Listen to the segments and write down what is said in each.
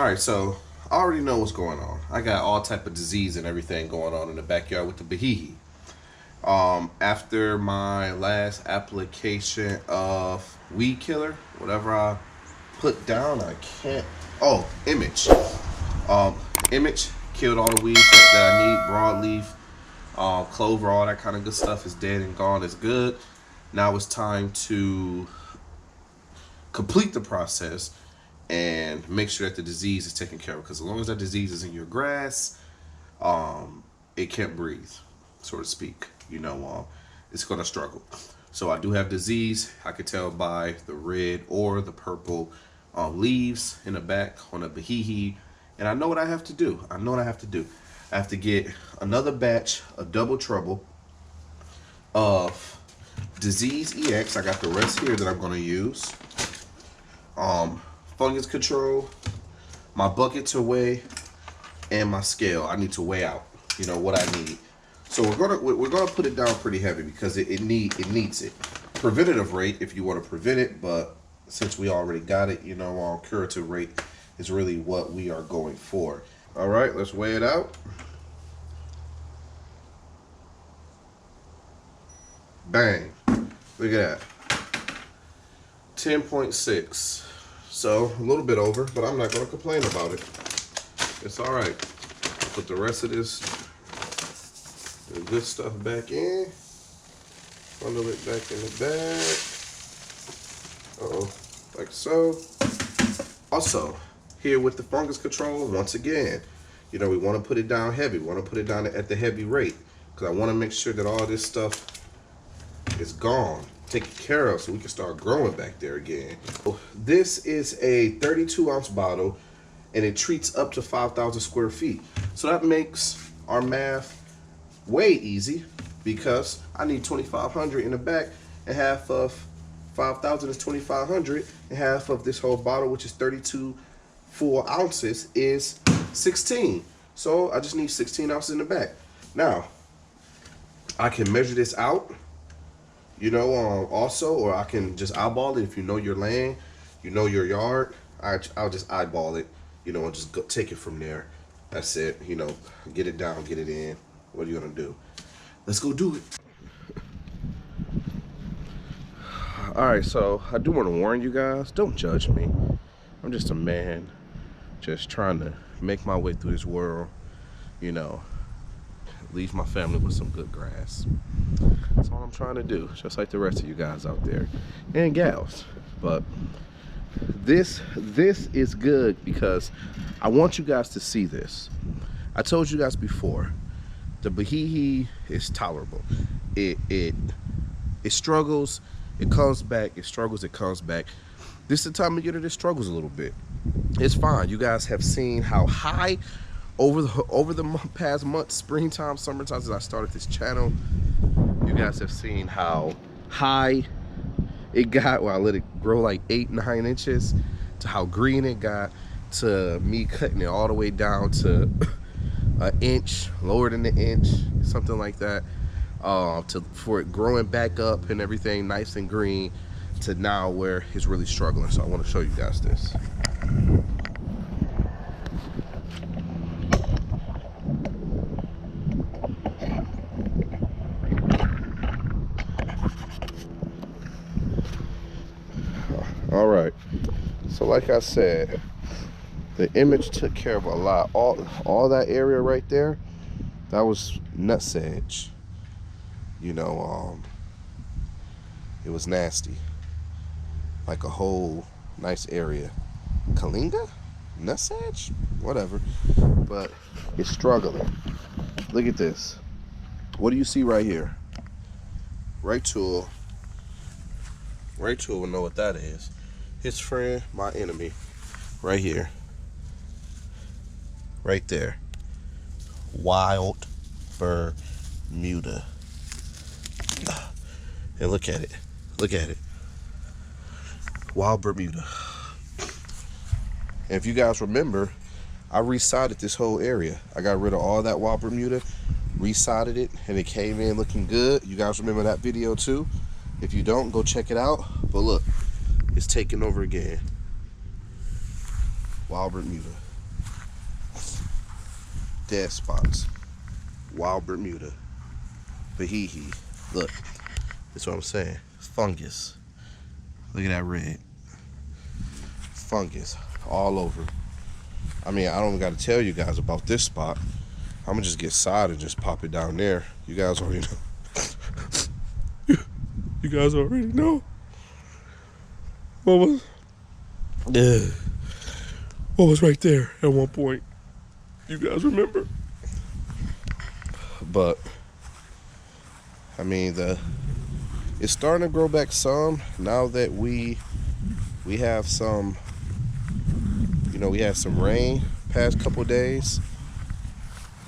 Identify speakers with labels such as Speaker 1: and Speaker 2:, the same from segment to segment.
Speaker 1: right, so I already know what's going on. I got all type of disease and everything going on in the backyard with the Bahihi. After my last application of weed killer, whatever I put down, I can't. Oh, Image. Um, Image killed all the weeds that I need. Broadleaf, clover, all that kind of good stuff is dead and gone. It's good. Now it's time to complete the process and make sure that the disease is taken care of. Because as long as that disease is in your grass, it can't breathe, so to speak. It's gonna struggle. So I do have disease. I could tell by the red or the purple leaves in the back on the Bahihi, and I know what I have to do. I have to get another batch of double trouble of disease EX. I got the rest here that I'm gonna use. Fungus control, my bucket to weigh, and my scale. I need to weigh out, what I need. So we're gonna put it down pretty heavy because it needs it. Preventative rate if you want to prevent it, but since we already got it, curative rate is really what we are going for. All right, let's weigh it out. Bang! Look at that. 10.6. So a little bit over, but I'm not going to complain about it. It's all right. Put the rest of this the good stuff back in. Bundle it back in the bag. Like so. Also, here with the fungus control, once again, we want to put it down heavy. We want to put it down at the heavy rate because I want to make sure that all this stuff is gone, taken care of, so we can start growing back there again. This is a 32-ounce bottle, and it treats up to 5,000 square feet. So that makes our math way easy because I need 2,500 in the back, and half of 5,000 is 2,500, and half of this whole bottle, which is 32 full ounces, is 16. So I just need 16 ounces in the back. Now, I can measure this out, also, or I can just eyeball it. If you know your land, your yard, I'll just eyeball it, and just take it from there. That's it, get it down, get it in. What are you gonna do? Let's go do it. All right, so I do want to warn you guys, don't judge me. I'm just a man, just trying to make my way through this world, leave my family with some good grass. That's all I'm trying to do, just like the rest of you guys out there and gals. But this is good because I want you guys to see this. I told you guys before, the Bahihi is tolerable. It struggles, it comes back, it struggles, it comes back. This is the time of year that it struggles a little bit. It's fine. You guys have seen how high over the past month, springtime, summertime, since I started this channel, you guys have seen how high it got. Well, I let it grow like 8-9 inches, to how green it got, to me cutting it all the way down to an inch, lower than an inch, something like that, for it growing back up and everything nice and green, to now where it's really struggling. So I want to show you guys this. All right, so like I said, the Image took care of a lot. All that area right there, that was nutsedge. It was nasty. Like a whole nice area. Kalinga? Nutsedge? Whatever. But it's struggling. Look at this. What do you see right here? Right tool will know what that is. His friend, my enemy. Right here. Right there. Wild Bermuda. And look at it. Look at it. Wild Bermuda. And if you guys remember, I resodded this whole area. I got rid of all that Wild Bermuda, resodded it, and it came in looking good. You guys remember that video too? If you don't, go check it out. But look, it's taking over again. Wild Bermuda. dead spots. Wild Bermuda. Bahihi. Look, that's what I'm saying. Fungus. Look at that red. Fungus all over. I mean, I don't got to tell you guys about this spot. I'm gonna just get side and just pop it down there. You guys already know. You guys already know. What was right there at one point? You guys remember? But I mean, it's starting to grow back some now that we have some. You know, we had some rain past couple days.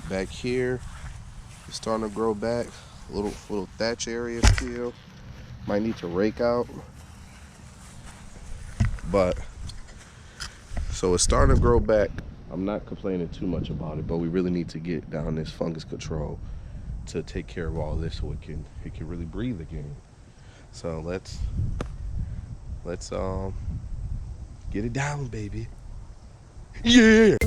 Speaker 1: Back here, it's starting to grow back. Little thatch area still. Might need to rake out. But so it's starting to grow back. I'm not complaining too much about it, but we really need to get down this fungus control to take care of all this so it can really breathe again. So let's get it down, baby. Yeah.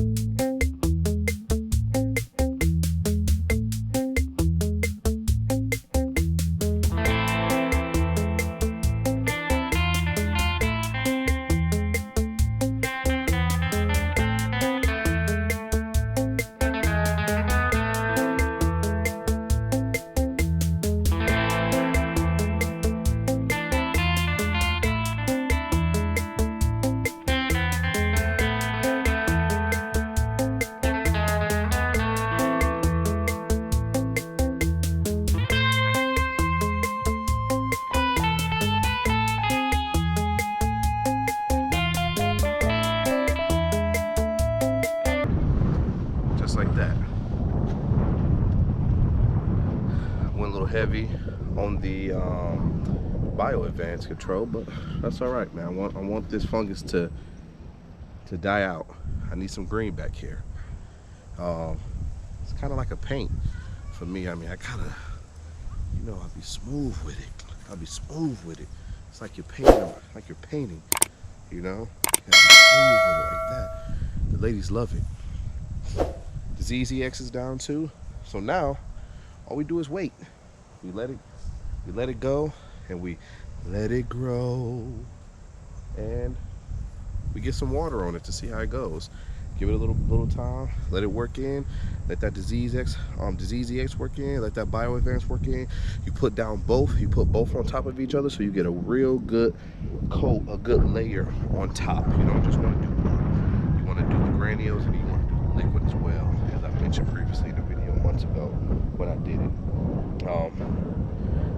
Speaker 1: Like that. Went a little heavy on the bio advanced control, but that's all right, man. I want this fungus to die out. I need some green back here. It's kind of like a paint for me. I mean, I kind of, you know, I'll be smooth with it. It's like you're painting, you know. You gotta be smooth with it like that. The ladies love it. The ZZX is down too. So now all we do is wait. We let it go and we let it grow. And we get some water on it to see how it goes. Give it a little time, let it work in, let that disease X work in, let that bio advance work in. You put both on top of each other so you get a real good coat, a good layer on top. You don't just want to do one. You want to do the granules and you want to do the liquid as well. As I mentioned previously in the video months ago when I did it.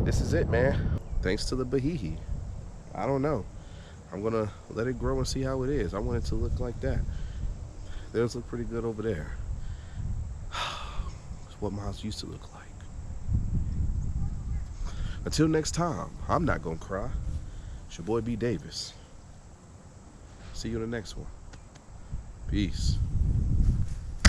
Speaker 1: This is it, man. Thanks to the Bahihi. I don't know. I'm gonna let it grow and see how it is. I want it to look like that. Theirs look pretty good over there. That's what my house used to look like. Until next time, I'm not gonna cry. It's your boy B Davis. See you in the next one. Peace.